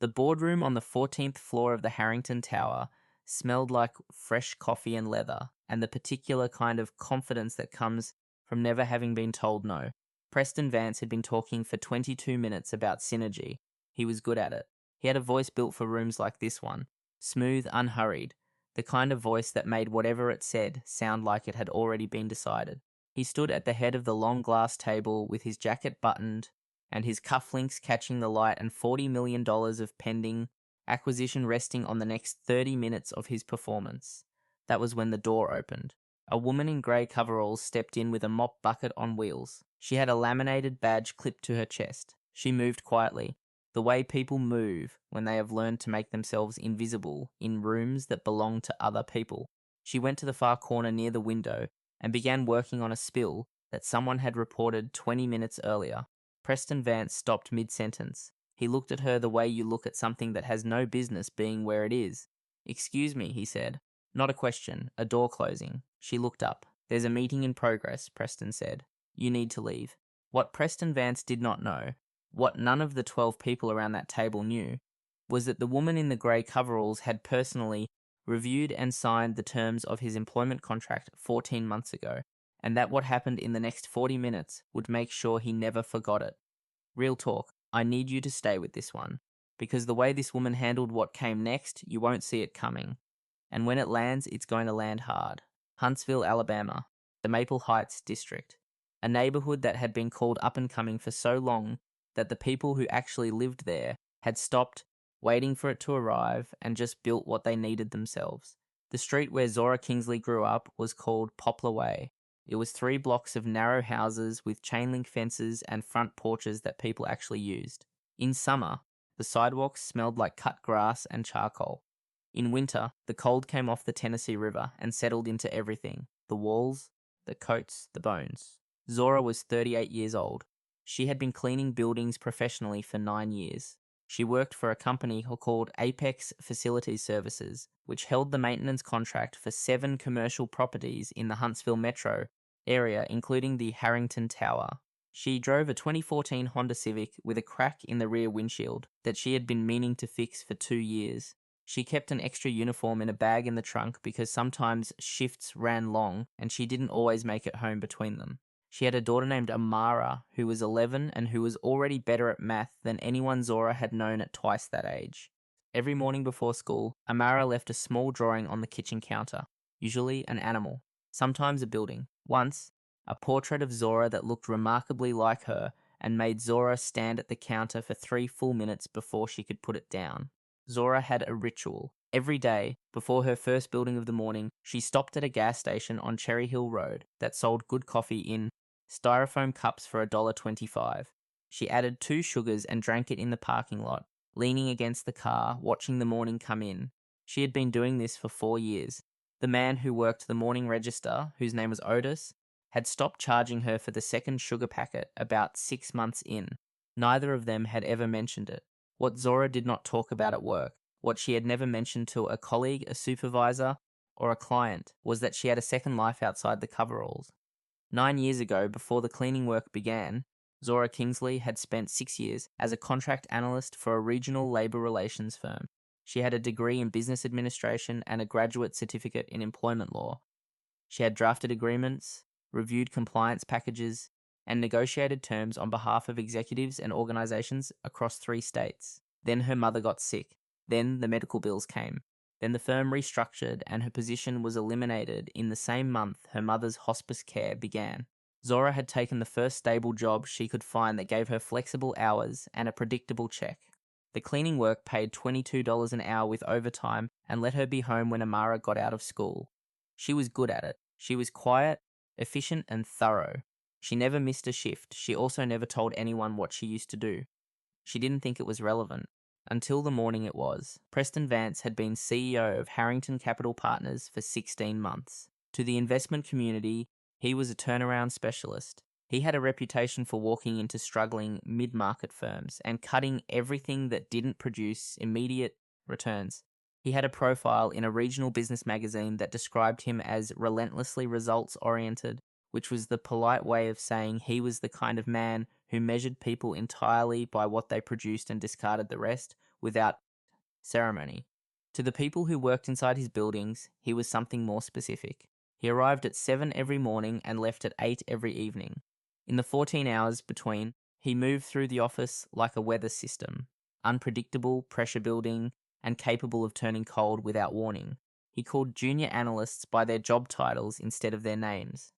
The boardroom on the 14th floor of the Harrington Tower smelled like fresh coffee and leather, and the particular kind of confidence that comes from never having been told no. Preston Vance had been talking for 22 minutes about synergy. He was good at it. He had a voice built for rooms like this one, smooth, unhurried, the kind of voice that made whatever it said sound like it had already been decided. He stood at the head of the long glass table with his jacket buttoned and his cufflinks catching the light and $40 million of pending acquisition resting on the next 30 minutes of his performance. That was when the door opened. A woman in grey coveralls stepped in with a mop bucket on wheels. She had a laminated badge clipped to her chest. She moved quietly, the way people move when they have learned to make themselves invisible in rooms that belong to other people. She went to the far corner near the window and began working on a spill that someone had reported 20 minutes earlier. Preston Vance stopped mid-sentence. He looked at her the way you look at something that has no business being where it is. "Excuse me," he said. Not a question, a door closing. She looked up. "There's a meeting in progress," Preston said. "You need to leave." What Preston Vance did not know, what none of the 12 people around that table knew, was that the woman in the grey coveralls had personally reviewed and signed the terms of his employment contract 14 months ago, and that what happened in the next 40 minutes would make sure he never forgot it. Real talk, I need you to stay with this one, because the way this woman handled what came next, you won't see it coming. And when it lands, it's going to land hard. Huntsville, Alabama, the Maple Heights district, a neighborhood that had been called up and coming for so long that the people who actually lived there had stopped waiting for it to arrive and just built what they needed themselves. The street where Zora Kingsley grew up was called Poplar Way. It was 3 blocks of narrow houses with chain link fences and front porches that people actually used. In summer, the sidewalks smelled like cut grass and charcoal. In winter, the cold came off the Tennessee River and settled into everything: the walls, the coats, the bones. Zora was 38 years old. She had been cleaning buildings professionally for 9 years. She worked for a company called Apex Facility Services, which held the maintenance contract for 7 commercial properties in the Huntsville metro area, including the Harrington Tower. She drove a 2014 Honda Civic with a crack in the rear windshield that she had been meaning to fix for 2 years. She kept an extra uniform in a bag in the trunk because sometimes shifts ran long and she didn't always make it home between them. She had a daughter named Amara, who was 11 and who was already better at math than anyone Zora had known at twice that age. Every morning before school, Amara left a small drawing on the kitchen counter, usually an animal, sometimes a building. Once, a portrait of Zora that looked remarkably like her and made Zora stand at the counter for 3 full minutes before she could put it down. Zora had a ritual. Every day, before her first building of the morning, she stopped at a gas station on Cherry Hill Road that sold good coffee in styrofoam cups for $1.25. She added 2 sugars and drank it in the parking lot, leaning against the car, watching the morning come in. She had been doing this for 4 years. The man who worked the morning register, whose name was Otis, had stopped charging her for the second sugar packet about 6 months in. Neither of them had ever mentioned it. What Zora did not talk about at work, what she had never mentioned to a colleague, a supervisor, or a client, was that she had a second life outside the coveralls. 9 years ago, before the cleaning work began, Zora Kingsley had spent 6 years as a contract analyst for a regional labour relations firm. She had a degree in business administration and a graduate certificate in employment law. She had drafted agreements, reviewed compliance packages, and negotiated terms on behalf of executives and organisations across 3 states. Then her mother got sick. Then the medical bills came. Then the firm restructured and her position was eliminated in the same month her mother's hospice care began. Zora had taken the first stable job she could find that gave her flexible hours and a predictable check. The cleaning work paid $22 an hour with overtime and let her be home when Amara got out of school. She was good at it. She was quiet, efficient, and thorough. She never missed a shift. She also never told anyone what she used to do. She didn't think it was relevant. Until the morning it was. Preston Vance had been CEO of Harrington Capital Partners for 16 months. To the investment community, he was a turnaround specialist. He had a reputation for walking into struggling mid-market firms and cutting everything that didn't produce immediate returns. He had a profile in a regional business magazine that described him as relentlessly results-oriented, which was the polite way of saying he was the kind of man who measured people entirely by what they produced and discarded the rest, without ceremony. To the people who worked inside his buildings, he was something more specific. He arrived at 7 every morning and left at 8 every evening. In the 14 hours between, he moved through the office like a weather system, unpredictable, pressure building, and capable of turning cold without warning. He called junior analysts by their job titles instead of their names.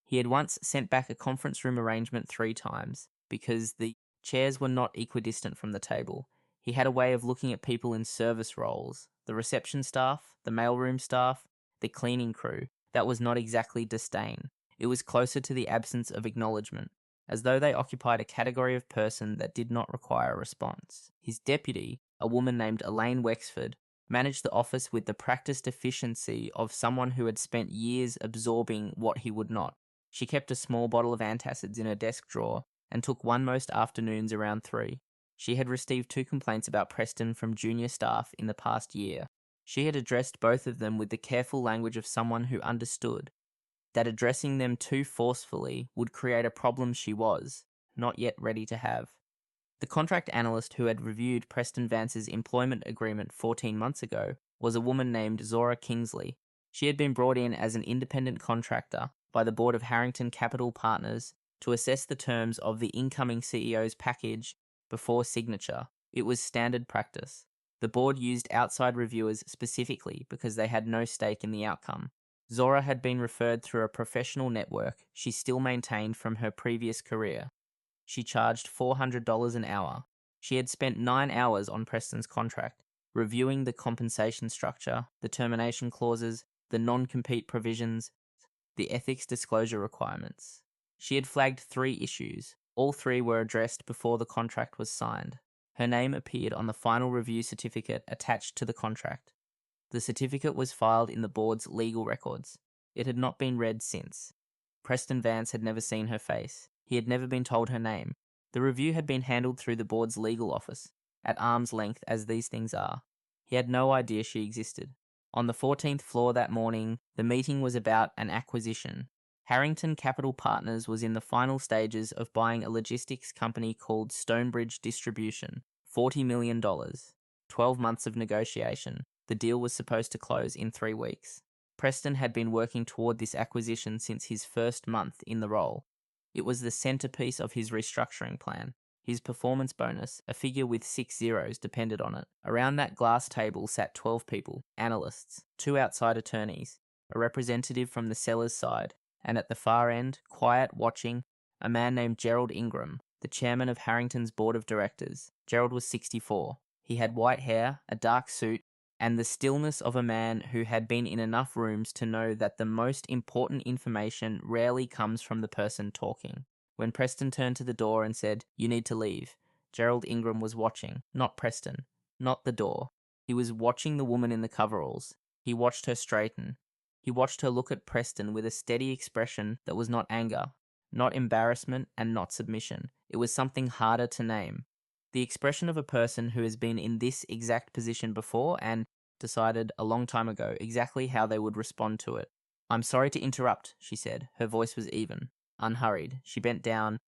He had once sent back a conference room arrangement 3 times because the chairs were not equidistant from the table. He had a way of looking at people in service roles, the reception staff, the mailroom staff, the cleaning crew. That was not exactly disdain. It was closer to the absence of acknowledgement, as though they occupied a category of person that did not require a response. His deputy, a woman named Elaine Wexford, managed the office with the practiced efficiency of someone who had spent years absorbing what he would not. She kept a small bottle of antacids in her desk drawer and took one most afternoons around 3. She had received 2 complaints about Preston from junior staff in the past year. She had addressed both of them with the careful language of someone who understood that addressing them too forcefully would create a problem she was not yet ready to have. The contract analyst who had reviewed Preston Vance's employment agreement 14 months ago was a woman named Zora Kingsley. She had been brought in as an independent contractor by the board of Harrington Capital Partners to assess the terms of the incoming CEO's package before signature. It was standard practice. The board used outside reviewers specifically because they had no stake in the outcome. Zora had been referred through a professional network she still maintained from her previous career. She charged $400 an hour. She had spent 9 hours on Preston's contract, reviewing the compensation structure, the termination clauses, the non-compete provisions, the ethics disclosure requirements. She had flagged 3 issues. All 3 were addressed before the contract was signed. Her name appeared on the final review certificate attached to the contract. The certificate was filed in the board's legal records. It had not been read since. Preston Vance had never seen her face. He had never been told her name. The review had been handled through the board's legal office, at arm's length as these things are. He had no idea she existed. On the 14th floor that morning, the meeting was about an acquisition. Harrington Capital Partners was in the final stages of buying a logistics company called Stonebridge Distribution. $40 million. 12 months of negotiation. The deal was supposed to close in 3 weeks. Preston had been working toward this acquisition since his first month in the role. It was the centerpiece of his restructuring plan. His performance bonus, a figure with 6 zeros, depended on it. Around that glass table sat 12 people, analysts, 2 outside attorneys, a representative from the seller's side, and at the far end, quiet, watching, a man named Gerald Ingram, the chairman of Harrington's board of directors. Gerald was 64. He had white hair, a dark suit, and the stillness of a man who had been in enough rooms to know that the most important information rarely comes from the person talking. When Preston turned to the door and said, "You need to leave," Gerald Ingram was watching, not Preston, not the door. He was watching the woman in the coveralls. He watched her straighten. He watched her look at Preston with a steady expression that was not anger, not embarrassment, and not submission. It was something harder to name. The expression of a person who has been in this exact position before and decided a long time ago exactly how they would respond to it. "I'm sorry to interrupt," she said. Her voice was even, unhurried. She bent down,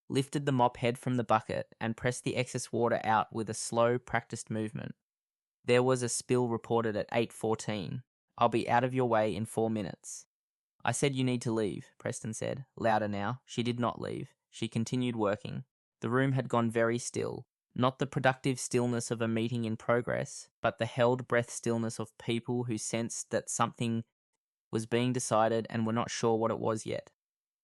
lifted the mop head from the bucket, and pressed the excess water out with a slow, practiced movement. "There was a spill reported at 8:14. I'll be out of your way in 4 minutes. "I said you need to leave," Preston said, louder now. She did not leave. She continued working. The room had gone very still. Not the productive stillness of a meeting in progress, but the held breath stillness of people who sensed that something was being decided and were not sure what it was yet.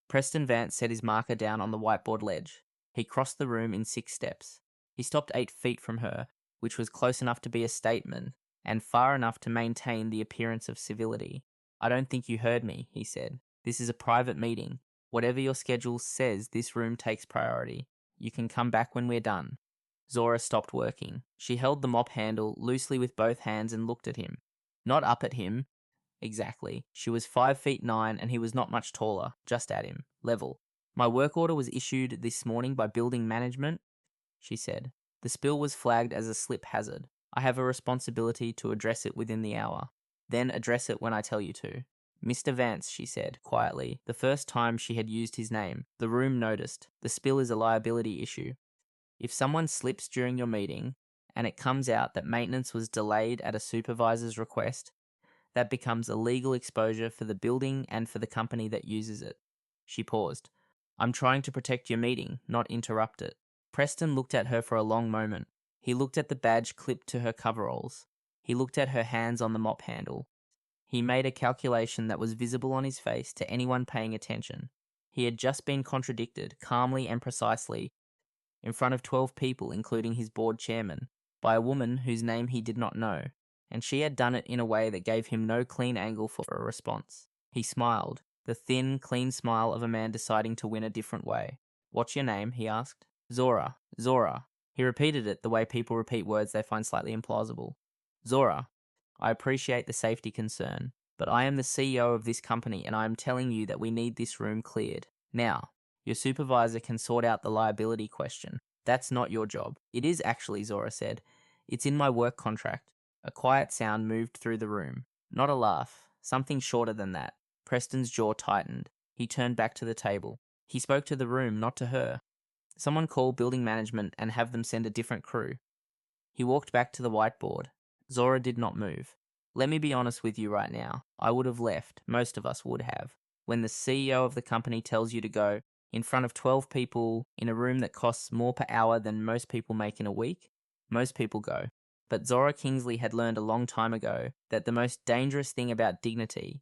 Preston Vance set his marker down on the whiteboard ledge. He crossed the room in 6 steps. He stopped 8 feet from her, which was close enough to be a statement, and far enough to maintain the appearance of civility. "I don't think you heard me," he said. "This is a private meeting. Whatever your schedule says, this room takes priority. You can come back when we're done." Zora stopped working. She held the mop handle loosely with both hands and looked at him. Not up at him. Exactly. She was 5'9" and he was not much taller, just at him. Level. "My work order was issued this morning by building management," she said. "The spill was flagged as a slip hazard. I have a responsibility to address it within the hour. Then address it when I tell you to." "Mr. Vance," she said, quietly, the first time she had used his name. The room noticed. "The spill is a liability issue. If someone slips during your meeting and it comes out that maintenance was delayed at a supervisor's request, that becomes illegal exposure for the building and for the company that uses it. She paused. I'm trying to protect your meeting, not interrupt it. Preston looked at her for a long moment. He looked at the badge clipped to her coveralls. He looked at her hands on the mop handle. He made a calculation that was visible on his face to anyone paying attention. He had just been contradicted, calmly and precisely, in front of 12 people, including his board chairman, by a woman whose name he did not know, and she had done it in a way that gave him no clean angle for a response. He smiled, the thin, clean smile of a man deciding to win a different way. What's your name? He asked. Zora. Zora. He repeated it the way people repeat words they find slightly implausible. Zora. I appreciate the safety concern, but I am the CEO of this company and I am telling you that we need this room cleared. Now, your supervisor can sort out the liability question. That's not your job. It is actually, Zora said. It's in my work contract. A quiet sound moved through the room. Not a laugh. Something shorter than that. Preston's jaw tightened. He turned back to the table. He spoke to the room, not to her. Someone call building management and have them send a different crew. He walked back to the whiteboard. Zora did not move. Let me be honest with you right now. I would have left. Most of us would have. When the CEO of the company tells you to go, in front of 12 people, in a room that costs more per hour than most people make in a week, most people go. But Zora Kingsley had learned a long time ago that the most dangerous thing about dignity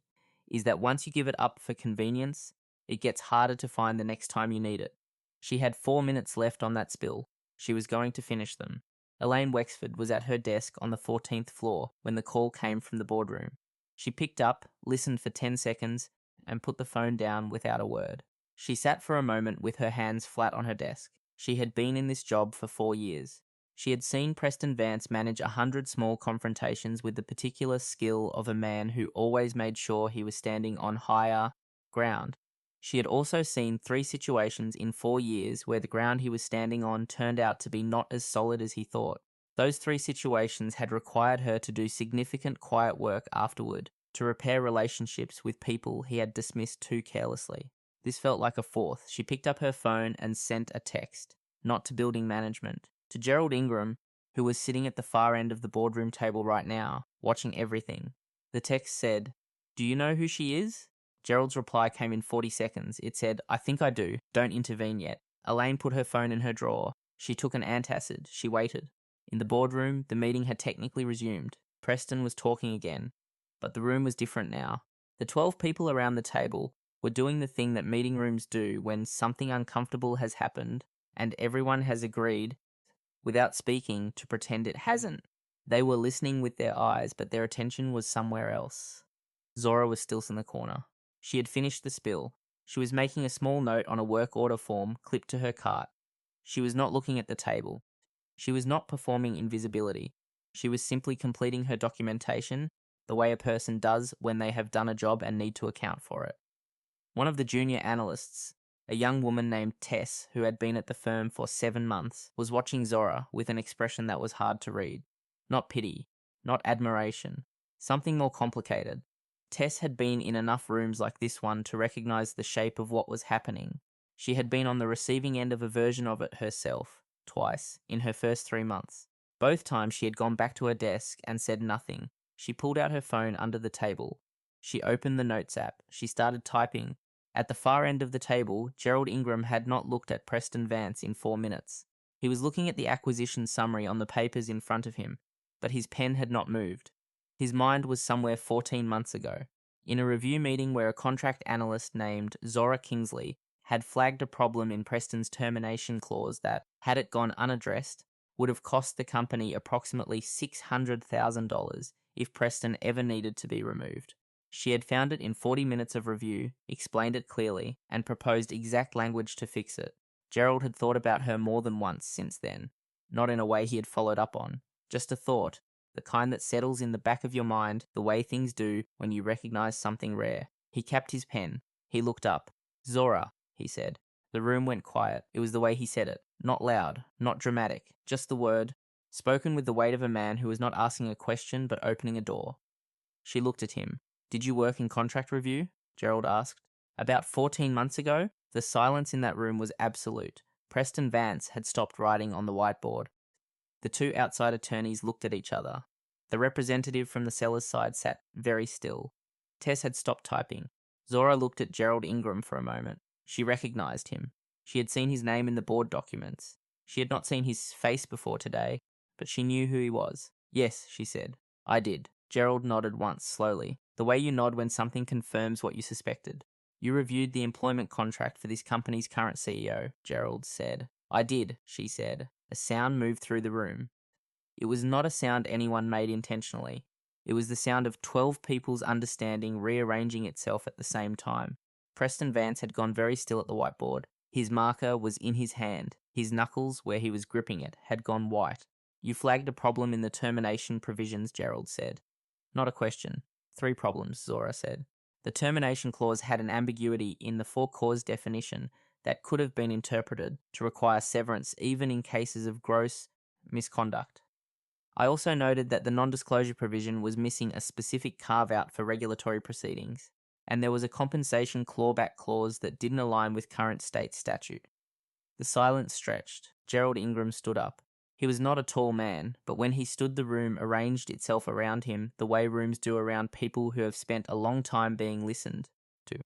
is that once you give it up for convenience, it gets harder to find the next time you need it. She had 4 minutes left on that spill. She was going to finish them. Elaine Wexford was at her desk on the 14th floor when the call came from the boardroom. She picked up, listened for 10 seconds, and put the phone down without a word. She sat for a moment with her hands flat on her desk. She had been in this job for 4 years. She had seen Preston Vance manage 100 small confrontations with the particular skill of a man who always made sure he was standing on higher ground. She had also seen 3 situations in 4 years where the ground he was standing on turned out to be not as solid as he thought. Those 3 situations had required her to do significant quiet work afterward to repair relationships with people he had dismissed too carelessly. This felt like a 4th. She picked up her phone and sent a text, not to building management, to Gerald Ingram, who was sitting at the far end of the boardroom table right now, watching everything. The text said, "Do you know who she is?" Gerald's reply came in 40 seconds. It said, "I think I do. Don't intervene yet." Elaine put her phone in her drawer. She took an antacid. She waited. In the boardroom, the meeting had technically resumed. Preston was talking again, but the room was different now. The 12 people around the table were doing the thing that meeting rooms do when something uncomfortable has happened and everyone has agreed, without speaking, to pretend it hasn't. They were listening with their eyes, but their attention was somewhere else. Zora was still in the corner. She had finished the spill. She was making a small note on a work order form clipped to her cart. She was not looking at the table. She was not performing invisibility. She was simply completing her documentation the way a person does when they have done a job and need to account for it. One of the junior analysts, a young woman named Tess, who had been at the firm for 7 months, was watching Zora with an expression that was hard to read. Not pity, not admiration, something more complicated. Tess had been in enough rooms like this one to recognize the shape of what was happening. She had been on the receiving end of a version of it herself, twice, in her first 3 months. Both times she had gone back to her desk and said nothing. She pulled out her phone under the table. She opened the notes app. She started typing. At the far end of the table, Gerald Ingram had not looked at Preston Vance in 4 minutes. He was looking at the acquisition summary on the papers in front of him, but his pen had not moved. His mind was somewhere 14 months ago, in a review meeting where a contract analyst named Zora Kingsley had flagged a problem in Preston's termination clause that, had it gone unaddressed, would have cost the company approximately $600,000 if Preston ever needed to be removed. She had found it in 40 minutes of review, explained it clearly, and proposed exact language to fix it. Gerald had thought about her more than once since then, not in a way he had followed up on, just a thought, the kind that settles in the back of your mind the way things do when you recognize something rare. He capped his pen. He looked up. "Zora," he said. The room went quiet. It was the way he said it. Not loud, not dramatic, just the word, spoken with the weight of a man who was not asking a question but opening a door. She looked at him. "Did you work in contract review?" Gerald asked. About 14 months ago, the silence in that room was absolute. Preston Vance had stopped writing on the whiteboard. The two outside attorneys looked at each other. The representative from the seller's side sat very still. Tess had stopped typing. Zora looked at Gerald Ingram for a moment. She recognized him. She had seen his name in the board documents. She had not seen his face before today, but she knew who he was. Yes, she said. I did. Gerald nodded once, slowly, the way you nod when something confirms what you suspected. You reviewed the employment contract for this company's current CEO, Gerald said. I did, she said. A sound moved through the room. It was not a sound anyone made intentionally. It was the sound of 12 people's understanding rearranging itself at the same time. Preston Vance had gone very still at the whiteboard. His marker was in his hand. His knuckles, where he was gripping it, had gone white. You flagged a problem in the termination provisions, Gerald said. Not a question. 3 problems, Zora said. The termination clause had an ambiguity in the for-cause definition that could have been interpreted to require severance even in cases of gross misconduct. I also noted that the non-disclosure provision was missing a specific carve-out for regulatory proceedings, and there was a compensation clawback clause that didn't align with current state statute. The silence stretched. Gerald Ingram stood up. He was not a tall man, but when he stood the room arranged itself around him the way rooms do around people who have spent a long time being listened to.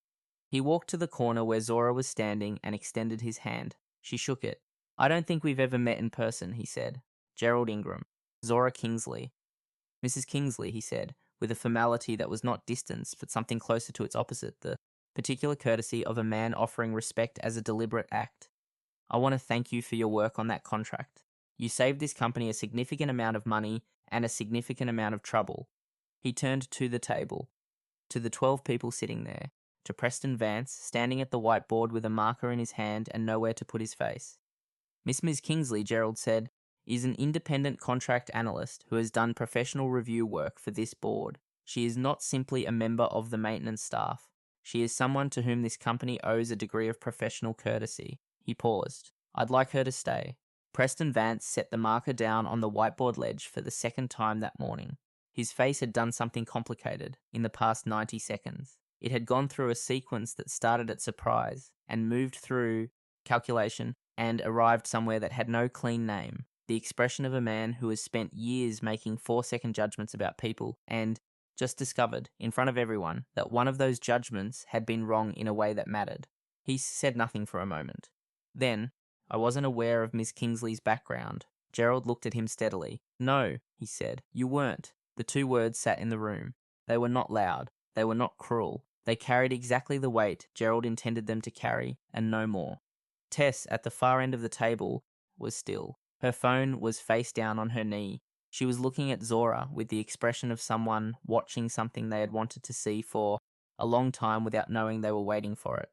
He walked to the corner where Zora was standing and extended his hand. She shook it. I don't think we've ever met in person, he said. Gerald Ingram. Zora Kingsley. Mrs. Kingsley, he said, with a formality that was not distance but something closer to its opposite, the particular courtesy of a man offering respect as a deliberate act. I want to thank you for your work on that contract. You saved this company a significant amount of money and a significant amount of trouble. He turned to the table, to the 12 people sitting there, to Preston Vance, standing at the whiteboard with a marker in his hand and nowhere to put his face. Miss Kingsley, Gerald said, is an independent contract analyst who has done professional review work for this board. She is not simply a member of the maintenance staff. She is someone to whom this company owes a degree of professional courtesy. He paused. I'd like her to stay. Preston Vance set the marker down on the whiteboard ledge for the second time that morning. His face had done something complicated in the past 90 seconds. It had gone through a sequence that started at surprise and moved through calculation and arrived somewhere that had no clean name. The expression of a man who has spent years making 4-second judgments about people and just discovered, in front of everyone, that one of those judgments had been wrong in a way that mattered. He said nothing for a moment. Then, I wasn't aware of Miss Kingsley's background. Gerald looked at him steadily. No, he said, you weren't. The 2 words sat in the room. They were not loud. They were not cruel. They carried exactly the weight Gerald intended them to carry, and no more. Tess, at the far end of the table, was still. Her phone was face down on her knee. She was looking at Zora with the expression of someone watching something they had wanted to see for a long time without knowing they were waiting for it.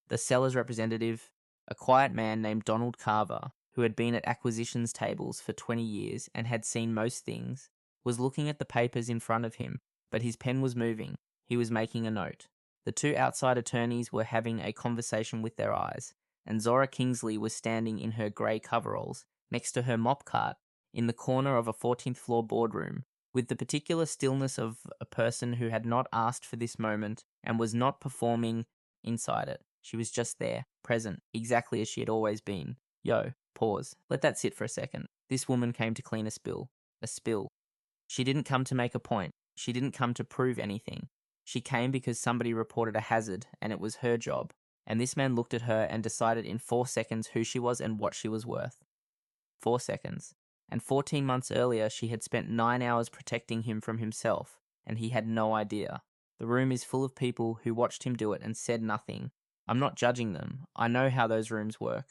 The seller's representative, a quiet man named Donald Carver, who had been at acquisitions tables for 20 years and had seen most things, was looking at the papers in front of him, but his pen was moving. He was making a note. The 2 outside attorneys were having a conversation with their eyes, and Zora Kingsley was standing in her grey coveralls, next to her mop cart, in the corner of a 14th floor boardroom, with the particular stillness of a person who had not asked for this moment and was not performing inside it. She was just there, present, exactly as she had always been. Yo, pause. Let that sit for a second. This woman came to clean a spill. A spill. She didn't come to make a point. She didn't come to prove anything. She came because somebody reported a hazard, and it was her job. And this man looked at her and decided in 4 seconds who she was and what she was worth. 4 seconds. And 14 months earlier, she had spent 9 hours protecting him from himself, and he had no idea. The room is full of people who watched him do it and said nothing. I'm not judging them. I know how those rooms work.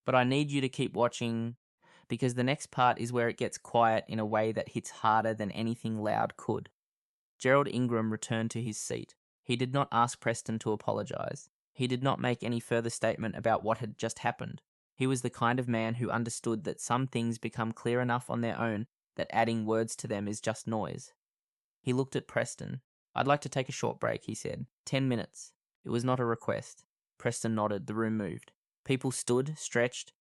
But I need you to keep watching, because the next part is where it gets quiet in a way that hits harder than anything loud could. Gerald Ingram returned to his seat. He did not ask Preston to apologize. He did not make any further statement about what had just happened. He was the kind of man who understood that some things become clear enough on their own that adding words to them is just noise. He looked at Preston. I'd like to take a short break, he said. 10 minutes. It was not a request. Preston nodded. The room moved. People stood, stretched,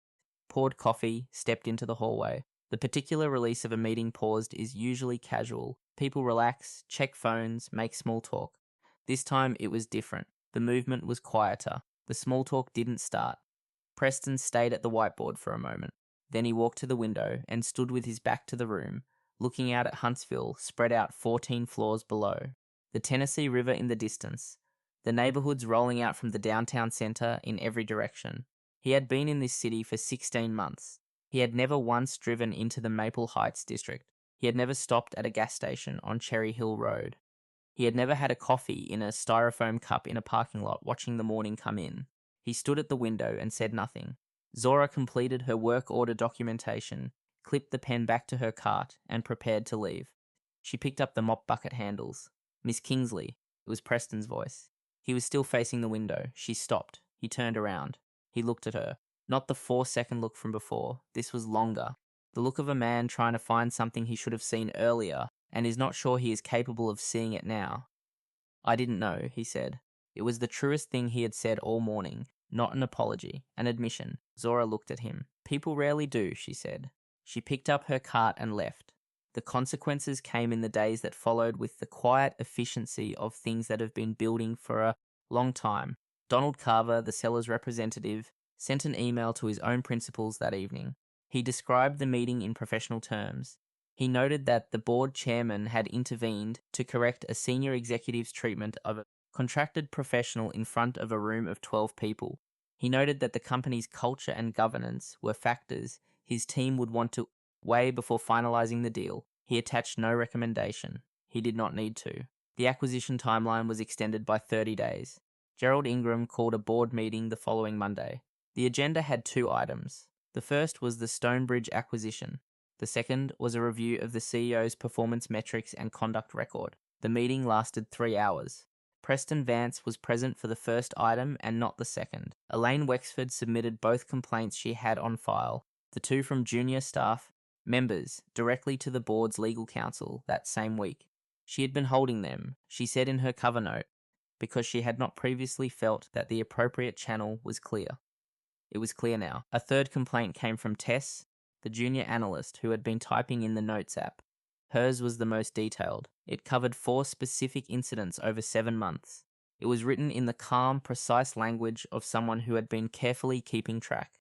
poured coffee, stepped into the hallway. The particular release of a meeting paused is usually casual. People relax, check phones, make small talk. This time it was different. The movement was quieter. The small talk didn't start. Preston stayed at the whiteboard for a moment. Then he walked to the window and stood with his back to the room, looking out at Huntsville, spread out 14 floors below. The Tennessee River in the distance. The neighborhoods rolling out from the downtown center in every direction. He had been in this city for 16 months. He had never once driven into the Maple Heights district. He had never stopped at a gas station on Cherry Hill Road. He had never had a coffee in a styrofoam cup in a parking lot watching the morning come in. He stood at the window and said nothing. Zora completed her work order documentation, clipped the pen back to her cart, and prepared to leave. She picked up the mop bucket handles. "Miss Kingsley," it was Preston's voice. He was still facing the window. She stopped. He turned around. He looked at her. Not the 4-second look from before. This was longer. The look of a man trying to find something he should have seen earlier and is not sure he is capable of seeing it now. "I didn't know," he said. It was the truest thing he had said all morning. Not an apology, an admission. Zora looked at him. "People rarely do," she said. She picked up her cart and left. The consequences came in the days that followed with the quiet efficiency of things that have been building for a long time. Donald Carver, the seller's representative, sent an email to his own principals that evening. He described the meeting in professional terms. He noted that the board chairman had intervened to correct a senior executive's treatment of a contracted professional in front of a room of 12 people. He noted that the company's culture and governance were factors his team would want to weigh before finalizing the deal. He attached no recommendation. He did not need to. The acquisition timeline was extended by 30 days. Gerald Ingram called a board meeting the following Monday. The agenda had 2 items. The first was the Stonebridge acquisition. The second was a review of the CEO's performance metrics and conduct record. The meeting lasted 3 hours. Preston Vance was present for the first item and not the second. Elaine Wexford submitted both complaints she had on file, the 2 from junior staff members, directly to the board's legal counsel that same week. She had been holding them, she said in her cover note, because she had not previously felt that the appropriate channel was clear. It was clear now. A third complaint came from Tess, the junior analyst who had been typing in the notes app. Hers was the most detailed. It covered 4 specific incidents over 7 months. It was written in the calm, precise language of someone who had been carefully keeping track.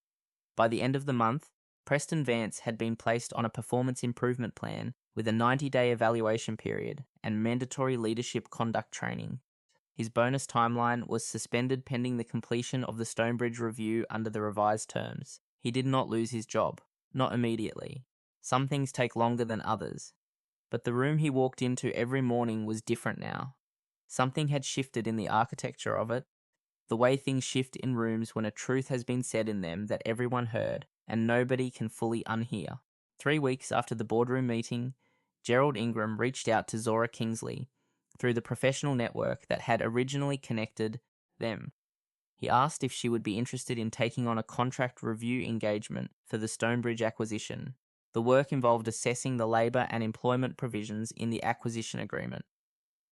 By the end of the month, Preston Vance had been placed on a performance improvement plan with a 90-day evaluation period and mandatory leadership conduct training. His bonus timeline was suspended pending the completion of the Stonebridge review under the revised terms. He did not lose his job, not immediately. Some things take longer than others. But the room he walked into every morning was different now. Something had shifted in the architecture of it, the way things shift in rooms when a truth has been said in them that everyone heard and nobody can fully unhear. 3 weeks after the boardroom meeting, Gerald Ingram reached out to Zora Kingsley through the professional network that had originally connected them. He asked if she would be interested in taking on a contract review engagement for the Stonebridge acquisition. The work involved assessing the labour and employment provisions in the acquisition agreement,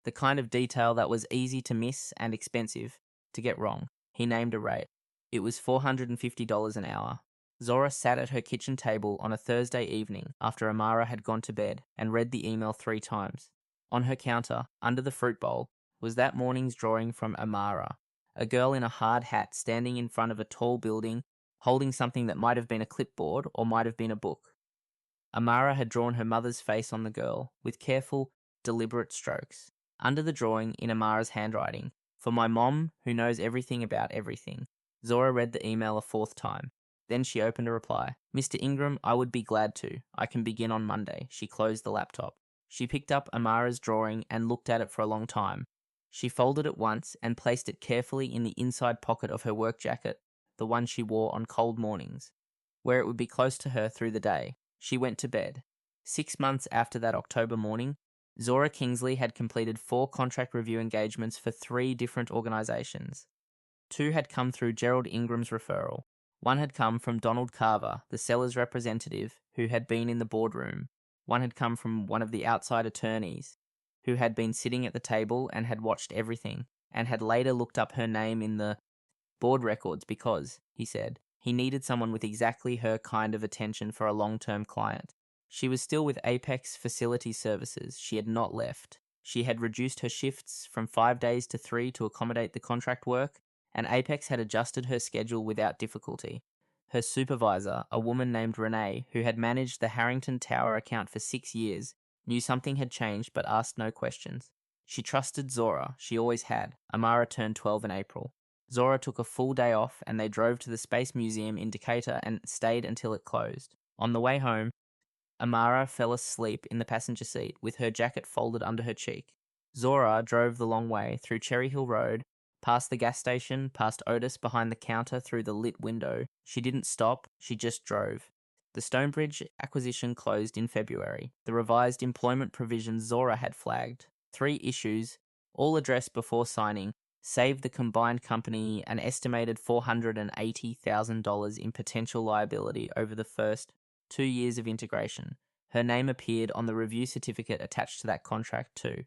the kind of detail that was easy to miss and expensive to get wrong. He named a rate. It was $450 an hour. Zora sat at her kitchen table on a Thursday evening after Amara had gone to bed and read the email 3 times. On her counter, under the fruit bowl, was that morning's drawing from Amara, a girl in a hard hat standing in front of a tall building, holding something that might have been a clipboard or might have been a book. Amara had drawn her mother's face on the girl, with careful, deliberate strokes. Under the drawing, in Amara's handwriting, "For my mom, who knows everything about everything." Zora read the email a 4th time. Then she opened a reply. "Mr. Ingram, I would be glad to. I can begin on Monday." She closed the laptop. She picked up Amara's drawing and looked at it for a long time. She folded it once and placed it carefully in the inside pocket of her work jacket, the one she wore on cold mornings, where it would be close to her through the day. She went to bed. 6 months after that October morning, Zora Kingsley had completed 4 contract review engagements for 3 different organizations. 2 had come through Gerald Ingram's referral. 1 had come from Donald Carver, the seller's representative, who had been in the boardroom. 1 had come from one of the outside attorneys, who had been sitting at the table and had watched everything, and had later looked up her name in the board records because, he said, he needed someone with exactly her kind of attention for a long-term client. She was still with Apex Facility Services. She had not left. She had reduced her shifts from 5 days to 3 to accommodate the contract work, and Apex had adjusted her schedule without difficulty. Her supervisor, a woman named Renee, who had managed the Harrington Tower account for 6 years, knew something had changed but asked no questions. She trusted Zora, she always had. Amara turned 12 in April. Zora took a full day off and they drove to the Space Museum in Decatur and stayed until it closed. On the way home, Amara fell asleep in the passenger seat with her jacket folded under her cheek. Zora drove the long way through Cherry Hill Road, past the gas station, past Otis behind the counter through the lit window. She didn't stop, she just drove. The Stonebridge acquisition closed in February. The revised employment provisions Zora had flagged, 3 issues, all addressed before signing, saved the combined company an estimated $480,000 in potential liability over the first 2 years of integration. Her name appeared on the review certificate attached to that contract too.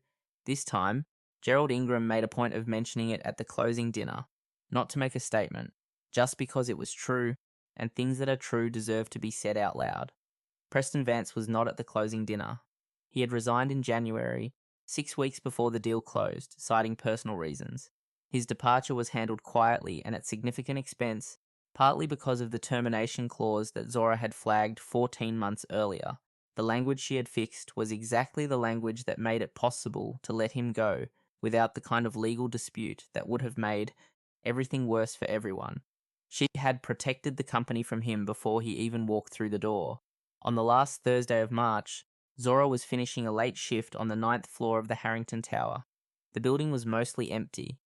This time, Gerald Ingram made a point of mentioning it at the closing dinner, not to make a statement, just because it was true, and things that are true deserve to be said out loud. Preston Vance was not at the closing dinner. He had resigned in January, 6 weeks before the deal closed, citing personal reasons. His departure was handled quietly and at significant expense, partly because of the termination clause that Zora had flagged 14 months earlier. The language she had fixed was exactly the language that made it possible to let him go without the kind of legal dispute that would have made everything worse for everyone. She had protected the company from him before he even walked through the door. On the last Thursday of March, Zora was finishing a late shift on the 9th floor of the Harrington Tower. The building was mostly empty.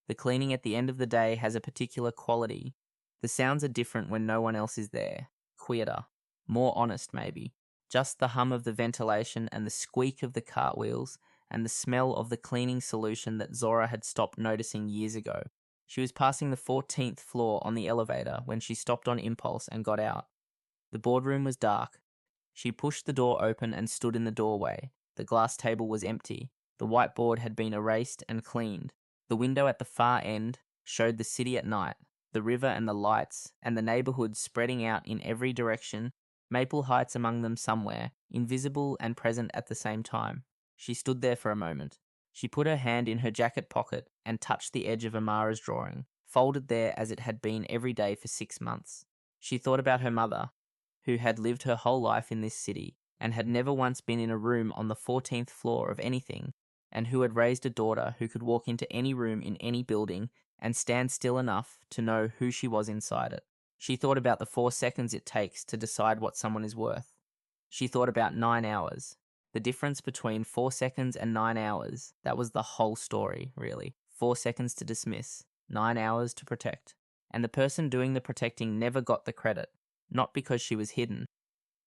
The cleaning at the end of the day has a particular quality. The sounds are different when no one else is there. Quieter. More honest, maybe. Just the hum of the ventilation and the squeak of the cartwheels and the smell of the cleaning solution that Zora had stopped noticing years ago. She was passing the 14th floor on the elevator when she stopped on impulse and got out. The boardroom was dark. She pushed the door open and stood in the doorway. The glass table was empty. The whiteboard had been erased and cleaned. The window at the far end showed the city at night, the river and the lights, and the neighborhood spreading out in every direction, Maple Heights among them somewhere, invisible and present at the same time. She stood there for a moment. She put her hand in her jacket pocket and touched the edge of Amara's drawing, folded there as it had been every day for 6 months. She thought about her mother, who had lived her whole life in this city, and had never once been in a room on the 14th floor of anything, and who had raised a daughter who could walk into any room in any building and stand still enough to know who she was inside it. She thought about the 4 seconds it takes to decide what someone is worth. She thought about 9 hours. The difference between 4 seconds and 9 hours, that was the whole story, really. 4 seconds to dismiss, 9 hours to protect. And the person doing the protecting never got the credit, not because she was hidden,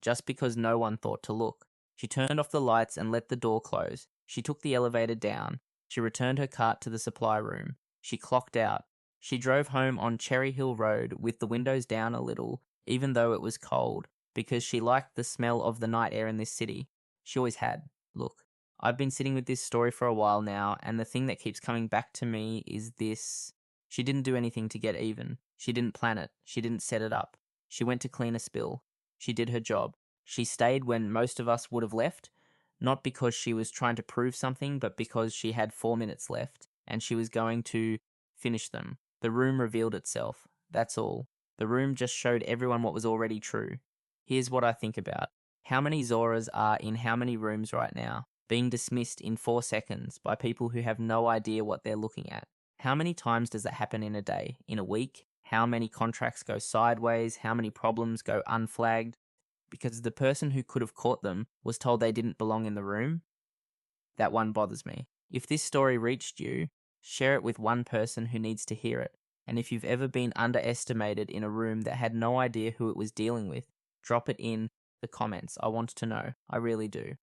just because no one thought to look. She turned off the lights and let the door close. She took the elevator down. She returned her cart to the supply room. She clocked out. She drove home on Cherry Hill Road with the windows down a little, even though it was cold, because she liked the smell of the night air in this city. She always had. Look, I've been sitting with this story for a while now, and the thing that keeps coming back to me is this. She didn't do anything to get even. She didn't plan it. She didn't set it up. She went to clean a spill. She did her job. She stayed when most of us would have left, not because she was trying to prove something, but because she had 4 minutes left, and she was going to finish them. The room revealed itself. That's all. The room just showed everyone what was already true. Here's what I think about. How many Zoras are in how many rooms right now, being dismissed in 4 seconds by people who have no idea what they're looking at? How many times does that happen in a day, in a week? How many contracts go sideways? How many problems go unflagged? Because the person who could have caught them was told they didn't belong in the room? That one bothers me. If this story reached you, share it with one person who needs to hear it. And if you've ever been underestimated in a room that had no idea who it was dealing with, drop it in the comments. I want to know. I really do.